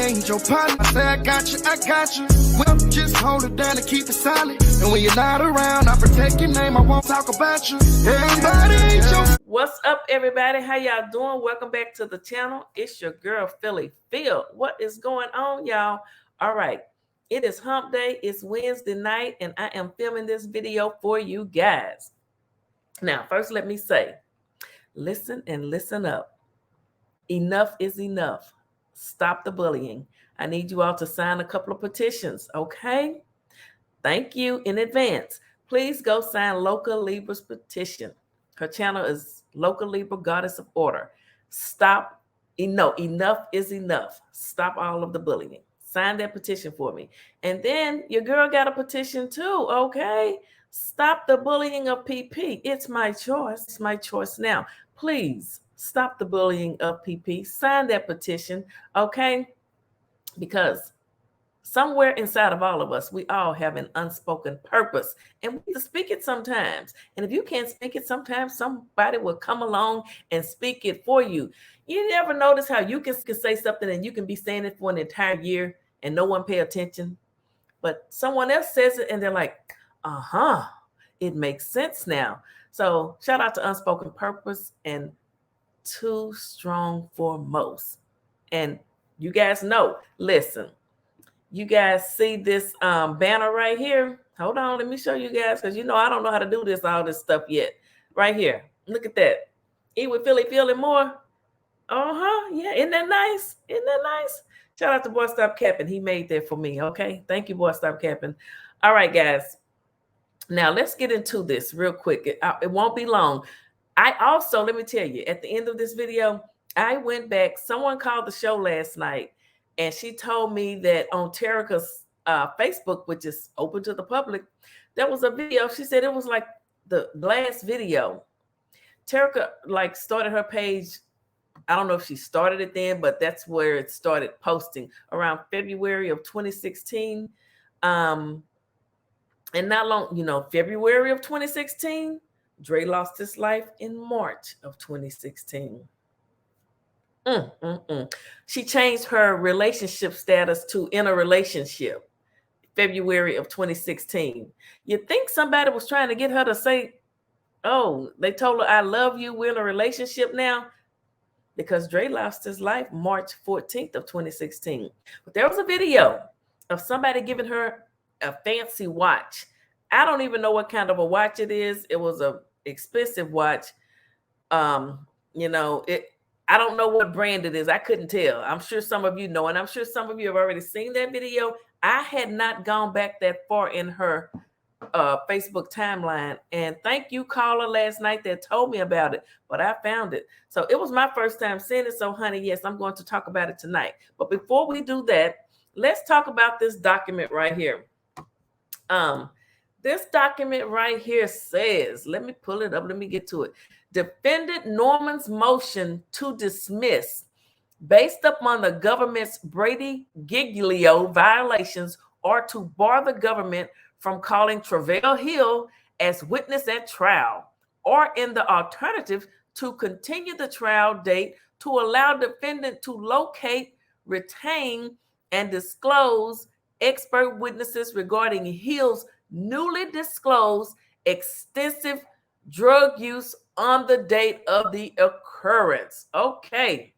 ain't your partner. I say I got you. Well, just hold it down and keep it solid. And when you're not around, I protect your name. I won't talk about you. Everybody ain't your. What's up, everybody? How y'all doing? Welcome back to the channel. It's your girl, Phylly. Phil, what is going on, y'all? All right. It is hump day. It's Wednesday night, and I am filming this video for you guys. Now, first, let me say, listen and listen up. Enough is enough. Stop the bullying. I need you all to sign a couple of petitions, okay? Thank you in advance. Please go sign Loco Libra's petition. Her channel is Loco Libra, Goddess of Order. Stop. Enough is enough. Stop all of the bullying. Sign that petition for me. And then your girl got a petition too, okay? Stop the bullying of PP. It's my choice. It's my choice now. Please stop the bullying of PP. Sign that petition, okay? Because somewhere inside of all of us, we all have an unspoken purpose, and we need to speak it sometimes. And if you can't speak it sometimes, somebody will come along and speak it for you. You never notice how you can say something and you can be saying it for an entire year and no one pay attention, but someone else says it and they're like, it makes sense now. So shout out to Unspoken Purpose and Too Strong for Most. And you guys know, listen, you guys see this banner right here? Hold on, let me show you guys, because you know I don't know how to do all this stuff yet. Right here, look at that. Eat with Philly, feeling more. Yeah, isn't that nice? Isn't that nice? Shout out to Boy Stop Capping. He made that for me, okay? Thank you, Boy Stop Capping. All right, guys. Now, let's get into this real quick. It won't be long. I also, let me tell you, at the end of this video, I went back. Someone called the show last night, and she told me that on Terrica's Facebook, which is open to the public, there was a video. She said it was like the last video. Terrica started her page. I don't know if she started it then, but that's where it started posting around February of 2016. And not long, February of 2016, Dre lost his life in March of 2016. She changed her relationship status to in a relationship, February of 2016. You think somebody was trying to get her to say, oh, they told her, I love you, we're in a relationship now? Because Dre lost his life March 14th of 2016. But there was a video of somebody giving her a fancy watch. I don't even know what kind of a watch it is. It was an expensive watch. I don't know what brand it is. I couldn't tell. I'm sure some of you know, and I'm sure some of you have already seen that video. I had not gone back that far in her Facebook timeline. And thank you, caller, last night that told me about it, but I found it. So it was my first time seeing it. So, honey, yes, I'm going to talk about it tonight. But before we do that, let's talk about this document right here. This document right here says, let me pull it up. Let me get to it. Defendant Norman's motion to dismiss based upon the government's Brady Giglio violations or to bar the government from calling Travell Hill as witness at trial, or in the alternative, to continue the trial date to allow defendant to locate, retain, and disclose expert witnesses regarding Hill's newly disclosed extensive drug use on the date of the occurrence. Okay.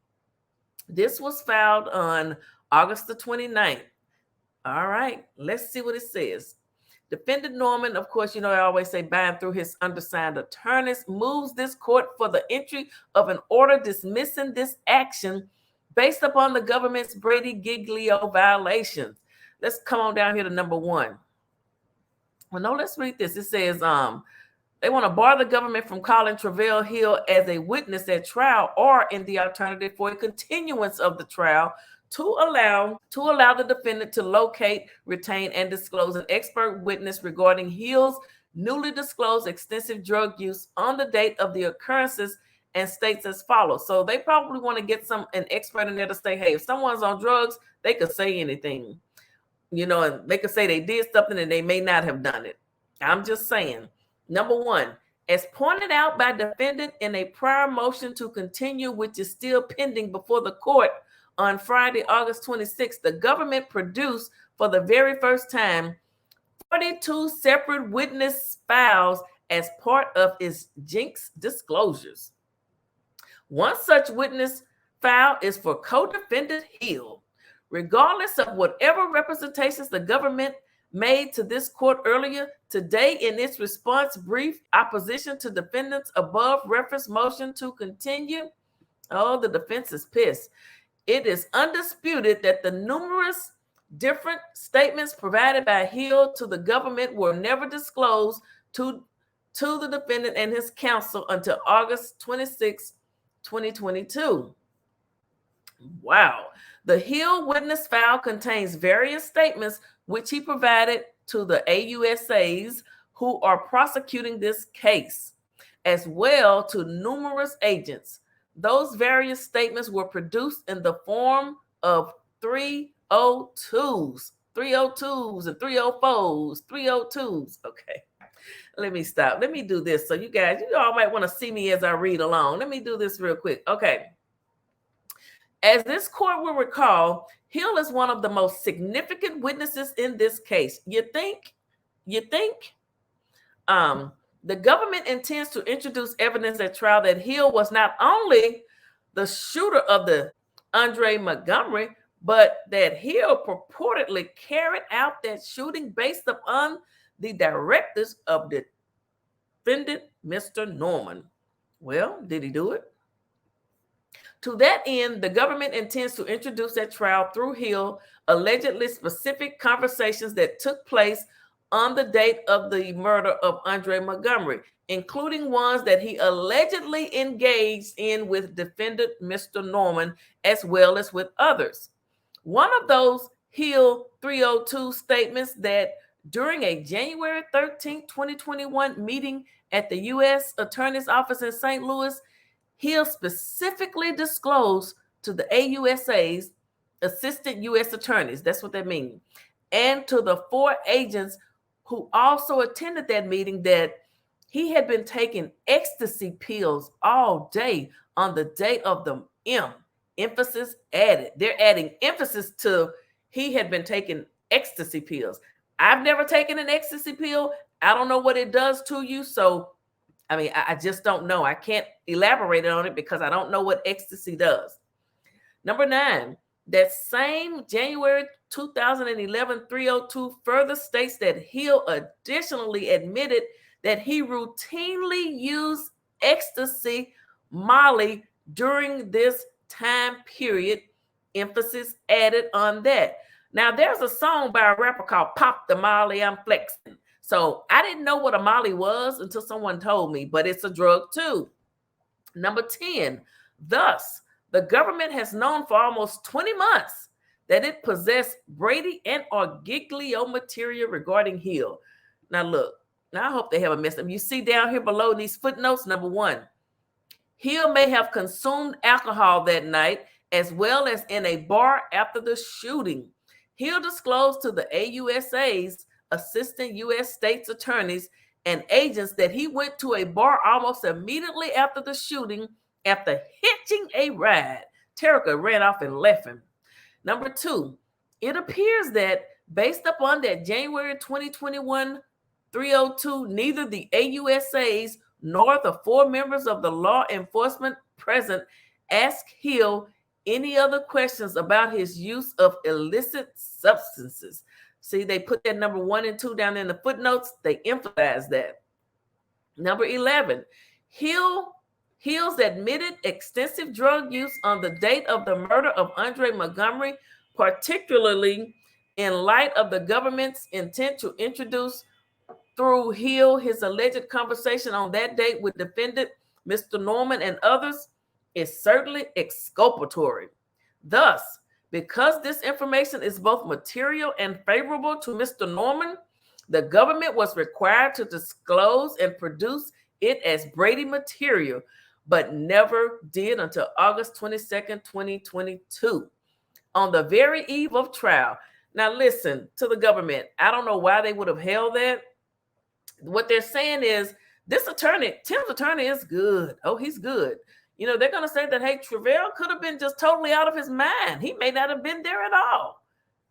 This was filed on August the 29th. All right. Let's see what it says. Defendant Norman, of course, I always say by and through his undersigned attorneys, moves this court for the entry of an order dismissing this action based upon the government's Brady Giglio violations. Let's come on down here to number one. Well, no, let's read this. It says they want to bar the government from calling Travell Hill as a witness at trial, or in the alternative, for a continuance of the trial to allow the defendant to locate, retain, and disclose an expert witness regarding Hill's newly disclosed extensive drug use on the date of the occurrences, and states as follows. So they probably want to get an expert in there to say, hey, if someone's on drugs, they could say anything, and they could say they did something and they may not have done it. I'm just saying. Number one, as pointed out by defendant in a prior motion to continue, which is still pending before the court on Friday, August 26th, the government produced for the very first time 42 separate witness files as part of its Jinx disclosures. One such witness file is for co-defendant Hill. Regardless of whatever representations the government made to this court earlier today in its response brief opposition to defendants' above reference motion to continue, oh, the defense is pissed. It is undisputed that the numerous different statements provided by Hill to the government were never disclosed to the defendant and his counsel until August 26, 2022. Wow. The Hill witness file contains various statements which he provided to the AUSAs who are prosecuting this case, as well to numerous agents. Those various statements were produced in the form of 302s and 304s, 302s. Okay, let me stop. Let me do this. So you guys, you all might want to see me as I read along. Let me do this real quick. Okay. As this court will recall, Hill is one of the most significant witnesses in this case. You think the government intends to introduce evidence at trial that Hill was not only the shooter of the Andre Montgomery, but that Hill purportedly carried out that shooting based upon the directives of the defendant, Mr. Norman. Well, did he do it? To that end, the government intends to introduce at trial through Hill allegedly specific conversations that took place on the date of the murder of Andre Montgomery, including ones that he allegedly engaged in with defendant Mr. Norman, as well as with others. One of those Hill 302 statements that during a January 13, 2021 meeting at the U.S. Attorney's Office in St. Louis, Hill specifically disclosed to the AUSAs, assistant U.S. attorneys, that's what that means, and to the 4 agents who also attended that meeting that he had been taking ecstasy pills all day on the day of the emphasis added. They're adding emphasis to he had been taking ecstasy pills. I've never taken an ecstasy pill. I don't know what it does to you. So, I mean, I just don't know. I can't elaborate on it because I don't know what ecstasy does. Number 9, that same January 2011 302 further states that Hill additionally admitted that he routinely used ecstasy, Molly, during this time period. Emphasis added on that. Now, there's a song by a rapper called Pop the Molly, I'm Flexing. So I didn't know what a Molly was until someone told me, but it's a drug too. Number 10, thus, the government has known for almost 20 months that it possessed Brady and or Giglio material regarding Hill. Now look, now I hope they haven't messed up. You see down here below these footnotes, number 1, Hill may have consumed alcohol that night as well as in a bar after the shooting. Hill disclosed to the AUSAs, assistant U.S. states attorneys, and agents that he went to a bar almost immediately after the shooting. After hitching a ride, Terrica ran off and left him. Number 2, it appears that based upon that January 2021 302, neither the AUSAs nor the 4 members of the law enforcement present asked Hill any other questions about his use of illicit substances. See, they put that number 1 and 2 down in the footnotes. They emphasize that. Number 11, Hill's admitted extensive drug use on the date of the murder of Andre Montgomery, particularly in light of the government's intent to introduce through Hill his alleged conversation on that date with defendant Mr. Norman and others, is certainly exculpatory. Thus, because this information is both material and favorable to Mr. Norman, the government was required to disclose and produce it as Brady material, but never did until August 22nd, 2022, on the very eve of trial. Now listen to the government. I don't know why they would have held that. What they're saying is this attorney, Tim's attorney, is good. Oh, he's good. You know, they're going to say that, hey, Travell could have been just totally out of his mind. He may not have been there at all.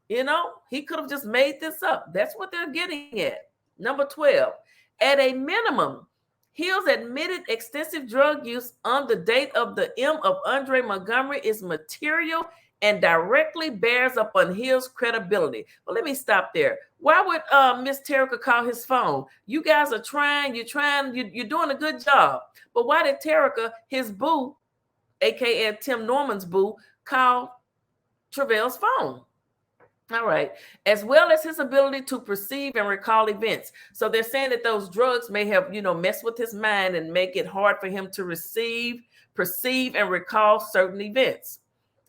You know, he could have just made this up. That's what they're getting at. Number 12, at a minimum, Hill's admitted extensive drug use on the date of the M of Andre Montgomery is material and directly bears upon Hill's credibility. Well, let me stop there. Why would Miss Terrica call his phone? You guys are trying, you're doing a good job. But why did Terrica, his boo, aka Tim Norman's boo, call Travell's phone? All right, as well as his ability to perceive and recall events. So they're saying that those drugs may have, messed with his mind and make it hard for him to receive, perceive, and recall certain events.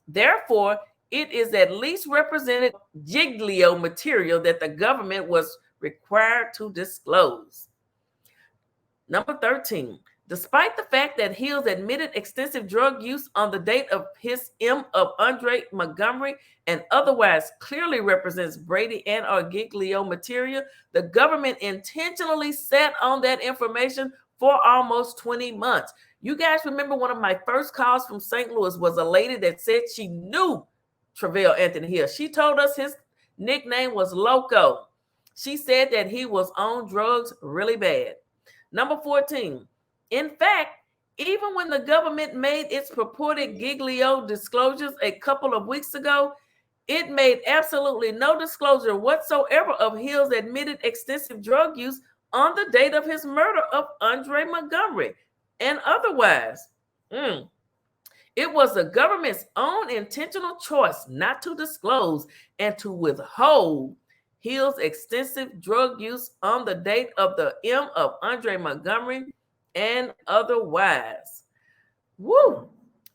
Therefore, it is at least represented giglio material that the government was required to disclose. Number 13. Despite the fact that Hills admitted extensive drug use on the date of his M of Andre Montgomery and otherwise clearly represents Brady and or giglio material, the government intentionally sat on that information for almost 20 months. You guys remember one of my first calls from St. Louis was a lady that said she knew Travell Anthony Hill. She told us his nickname was Loco. She said that he was on drugs really bad. Number 14. In fact, even when the government made its purported giglio disclosures a couple of weeks ago, it made absolutely no disclosure whatsoever of Hill's admitted extensive drug use on the date of his murder of Andre Montgomery and otherwise. It was the government's own intentional choice not to disclose and to withhold Hill's extensive drug use on the date of the M of Andre Montgomery and otherwise. Woo!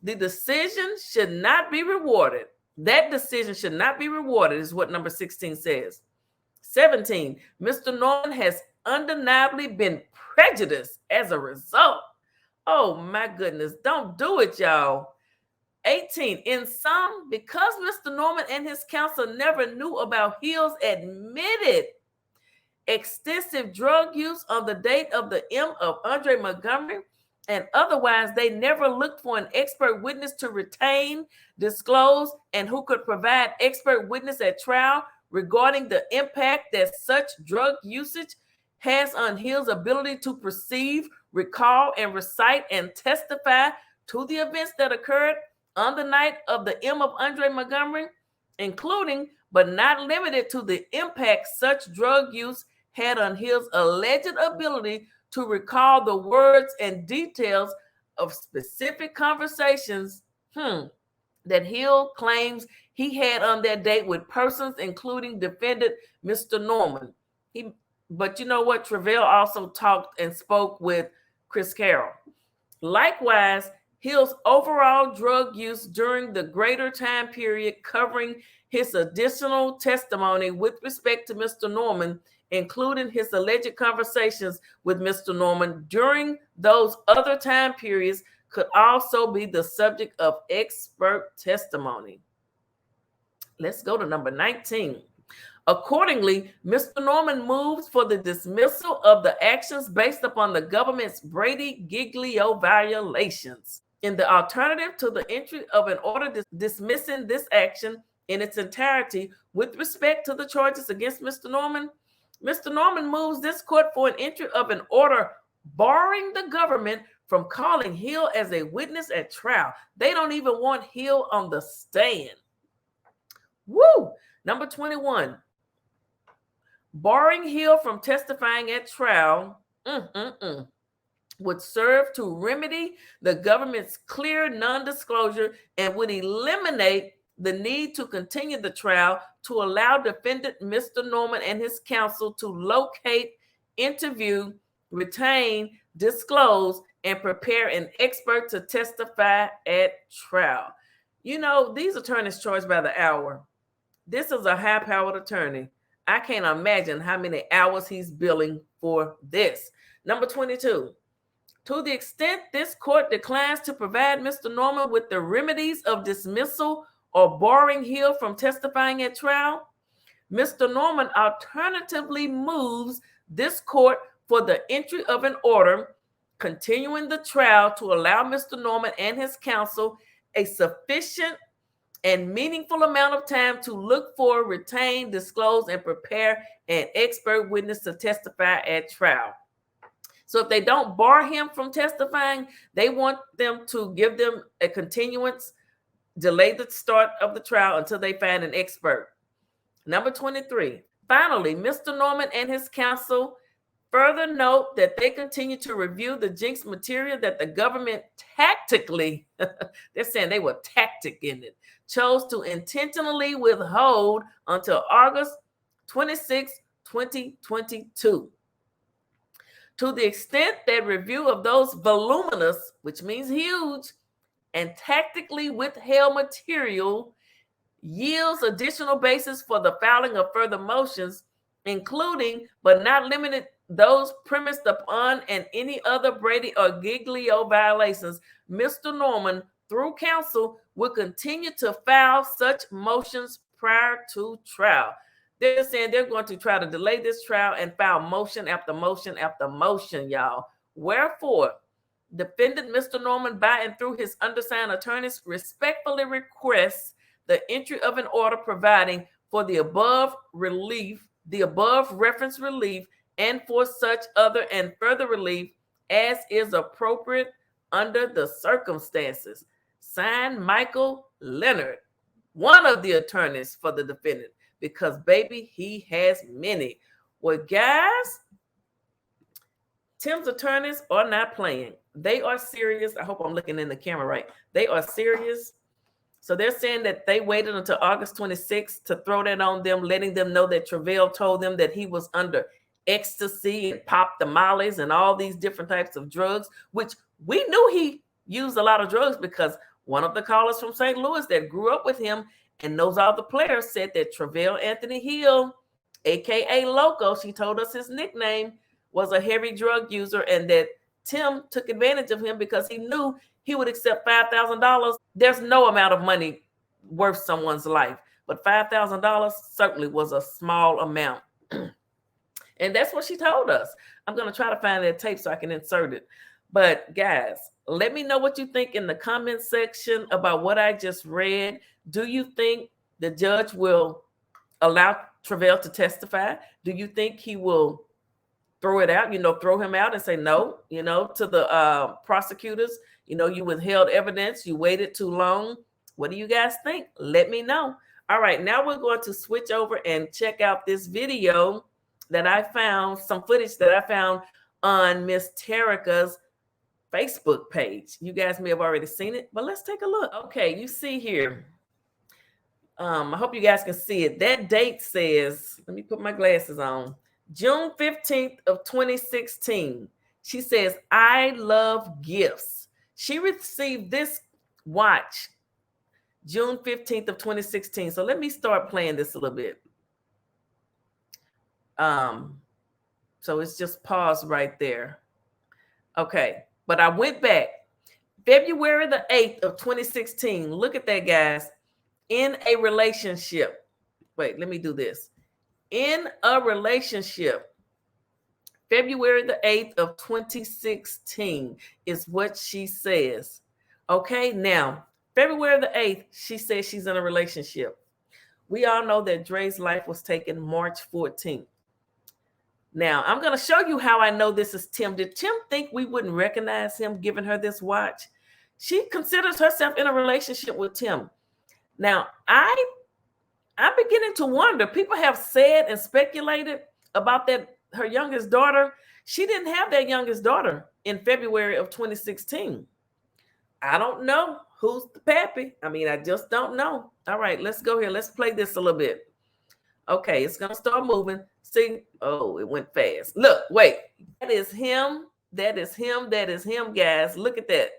The decision should not be rewarded. That decision should not be rewarded is what number 16 says. 17, Mr. Norman has undeniably been prejudiced as a result. Oh my goodness, don't do it, y'all. 18, in sum, because Mr. Norman and his counsel never knew about Hill's admitted extensive drug use on the date of the M of Andre Montgomery, and otherwise they never looked for an expert witness to retain, disclose, and who could provide expert witness at trial regarding the impact that such drug usage has on Hill's ability to perceive, recall, and recite and testify to the events that occurred on the night of the M of Andre Montgomery, including but not limited to the impact such drug use had on Hill's alleged ability to recall the words and details of specific conversations that Hill claims he had on that date with persons, including defendant Mr. Norman. But you know what? Travell also talked and spoke with Chris Carroll. Likewise, Hill's overall drug use during the greater time period covering his additional testimony with respect to Mr. Norman, including his alleged conversations with Mr. Norman during those other time periods, could also be the subject of expert testimony. Let's go to number 19. Accordingly, Mr. Norman moves for the dismissal of the actions based upon the government's Brady Giglio violations. In the alternative to the entry of an order dismissing this action in its entirety with respect to the charges against Mr. Norman moves this court for an entry of an order barring the government from calling Hill as a witness at trial. They don't even want Hill on the stand. Woo! Number 21. Barring Hill from testifying at trial would serve to remedy the government's clear non-disclosure and would eliminate the need to continue the trial to allow defendant Mr. Norman and his counsel to locate, interview, retain, disclose, and prepare an expert to testify at trial. You know, these attorneys charge by the hour. This is a high-powered attorney. I can't imagine how many hours he's billing for this. Number 22. To the extent this court declines to provide Mr. Norman with the remedies of dismissal or barring Hill from testifying at trial, Mr. Norman alternatively moves this court for the entry of an order continuing the trial to allow Mr. Norman and his counsel a sufficient and meaningful amount of time to look for, retain, disclose, and prepare an expert witness to testify at trial. So if they don't bar him from testifying, they want them to give them a continuance, delay the start of the trial until they find an expert. Number 23. Finally, Mr. Norman and his counsel further note that they continue to review the Jinx material that the government tactically, they're saying they were tactic in it, chose to intentionally withhold until August 26, 2022. To the extent that review of those voluminous, which means huge, and tactically withheld material yields additional basis for the filing of further motions, including but not limited those premised upon and any other Brady or Giglio violations, Mr. Norman, through counsel, will continue to file such motions prior to trial. They're saying they're going to try to delay this trial and file motion after motion after motion, y'all. Wherefore, defendant Mr. Norman, by and through his undersigned attorneys, respectfully requests the entry of an order providing for the above relief, the above reference relief, and for such other and further relief as is appropriate under the circumstances. Signed, Michael Leonard, one of the attorneys for the defendant, because baby, he has many. Well, guys, Tim's attorneys are not playing. They are serious. I hope I'm looking in the camera right. They are serious. So they're saying that they waited until August 26th to throw that on them, letting them know that Travell told them that he was under ecstasy and pop the mollies and all these different types of drugs, which we knew he used a lot of drugs because one of the callers from St. Louis that grew up with him and knows all the players said that Travell Anthony Hill, aka Loco, she told us his nickname, was a heavy drug user, and that Tim took advantage of him because he knew he would accept $5,000. There's no amount of money worth someone's life, but $5,000 certainly was a small amount. And that's what she told us. I'm going to try to find that tape so I can insert it. But guys, let me know what you think in the comment section about what I just read. Do you think the judge will allow Travell to testify? Do you think he will throw it out, throw him out and say no, to the prosecutors? You withheld evidence. You waited too long. What do you guys think? Let me know. All right, now we're going to switch over and check out this video that I found, some footage that I found on Miss Terrica's Facebook page. You guys may have already seen it, but let's take a look. Okay, you see here. I hope you guys can see it. That date says, let me put my glasses on, June 15th of 2016. She says, I love gifts. She received this watch June 15th of 2016. So let me start playing this a little bit. So it's just paused right there. Okay, but I went back February the 8th of 2016. Look at that, guys. In a relationship. Wait, let me do this. In a relationship. February the 8th of 2016 is what she says. Okay, now, February the 8th, she says she's in a relationship. We all know that Dre's life was taken March 14th. Now, I'm going to show you how I know this is Tim. Did Tim think we wouldn't recognize him giving her this watch? She considers herself in a relationship with Tim. Now, I'm beginning to wonder. People have said and speculated about that, her youngest daughter. She didn't have that youngest daughter in February of 2016. I don't know who's the pappy. I just don't know. All right, let's go here. Let's play this a little bit. Okay, it's going to start moving. See, oh, it went fast. Look, wait. That is him. That is him. That is him, guys. Look at that.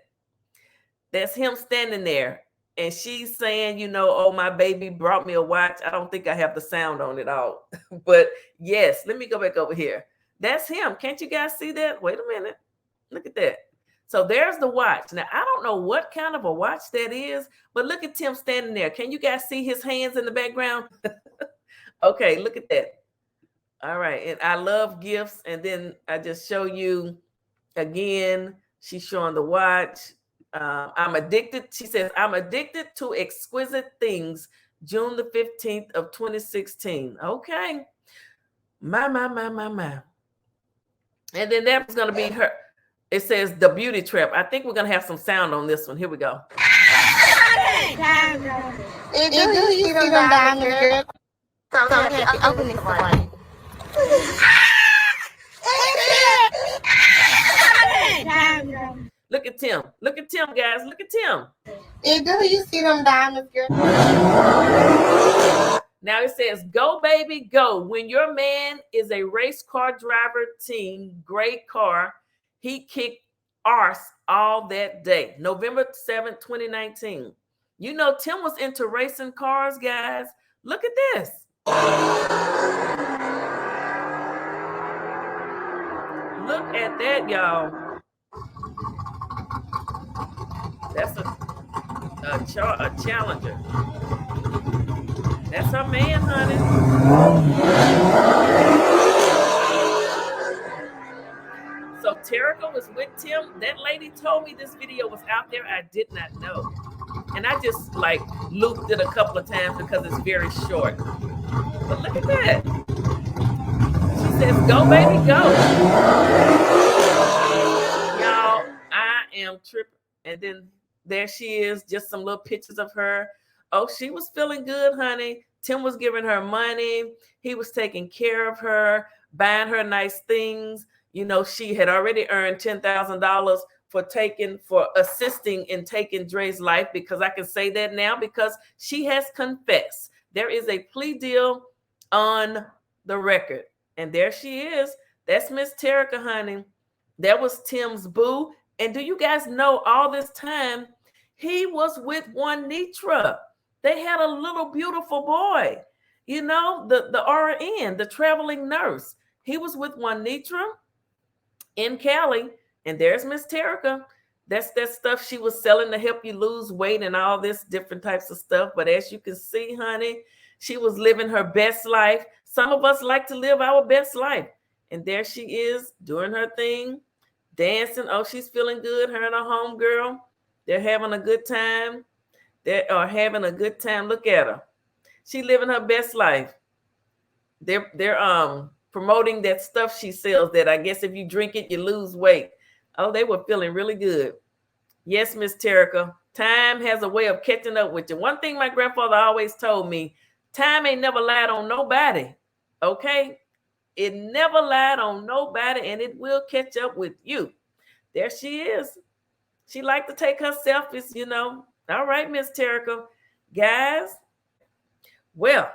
That's him standing there. And she's saying, oh, my baby brought me a watch. I don't think I have the sound on it all. But yes, let me go back over here. That's him. Can't you guys see that? Wait a minute. Look at that. So there's the watch. Now, I don't know what kind of a watch that is, but look at Tim standing there. Can you guys see his hands in the background? Okay, look at that. All right. And I love gifts. And then I just show you again She's showing the watch. I'm addicted. She says, I'm addicted to exquisite things. June the 15th of 2016. Okay. My. And then that's going to be her. It says the beauty trap. I think we're going to have some sound on this one. Here we go. Open this one. Look at Tim. Look at Tim, guys. Look at Tim. Do you see them diamonds, girl? Now it says, go, baby, go. When your man is a race car driver team, great car, he kicked arse all that day. November 7th, 2019. You know, Tim was into racing cars, guys. Look at this. Look at that, y'all. That's a challenger. That's her man, honey. So Terrica was with Tim. That lady told me this video was out there. I did not know. And I just like looped it a couple of times because it's very short. But look at that. She says, go, baby, go. Y'all, I am tripping. And then there she is, just some little pictures of her. Oh, she was feeling good, honey. Tim was giving her money. He was taking care of her, buying her nice things. You know, she had already earned $10,000 for assisting in taking Dre's life, because I can say that now because she has confessed. There is a plea deal on the record. And there she is. That's Miss Terrica, honey. That was Tim's boo. And do you guys know all this time he was with Juanitra? They had a little beautiful boy, you know, the RN, the traveling nurse. He was with Juanitra in Cali. And there's Miss Terrica. That's that stuff she was selling to help you lose weight and all this different types of stuff. But as you can see, honey, she was living her best life. Some of us like to live our best life. And there she is doing her thing, dancing. Oh, she's feeling good. Her and her homegirl, they're having a good time. They are having a good time. Look at her. She living her best life. They're promoting that stuff she sells that I guess if you drink it, you lose weight. Oh, they were feeling really good. Yes, Miss Terrica. Time has a way of catching up with you. One thing my grandfather always told me, time ain't never lied on nobody. Okay? It never lied on nobody, and it will catch up with you. There she is. She liked to take her selfies, you know. All right, Miss Terrica. Guys, well,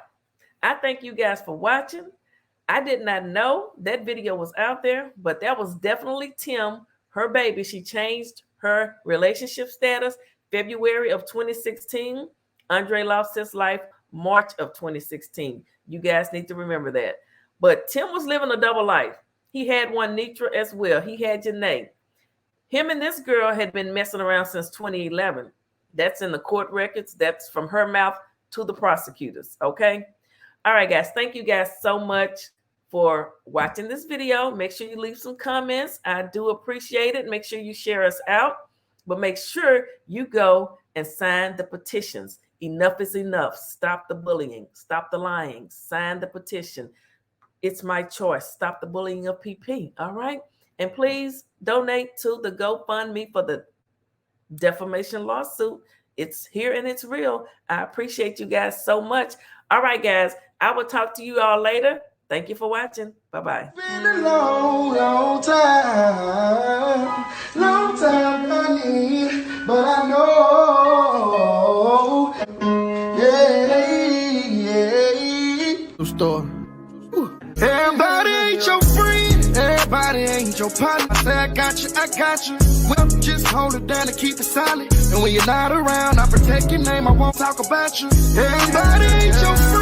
I thank you guys for watching. I did not know that video was out there, but that was definitely Tim, her baby. She changed her relationship status February of 2016. Andre lost his life March of 2016. You guys need to remember that. But Tim was living a double life. He had Juanitra as well. He had Janae. Him and this girl had been messing around since 2011. That's in the court records. That's from her mouth to the prosecutors. Okay. All right, guys. Thank you guys so much for watching this video. Make sure you leave some comments. I do appreciate it. Make sure you share us out, but make sure you go and sign the petitions. Enough is enough. Stop the bullying. Stop the lying. Sign the petition. It's my choice. Stop the bullying of PP. All right. And please donate to the GoFundMe for the defamation lawsuit. It's here and it's real. I appreciate you guys so much. All right, guys. I will talk to you all later. Thank you for watching. Bye-bye. Been a long time, honey, but I know, yeah. Store. Everybody ain't your friend, everybody ain't your partner. I say I got you. Well, just hold it down and keep it solid. And when you're not around, I protect your name, I won't talk about you. Everybody ain't your friend.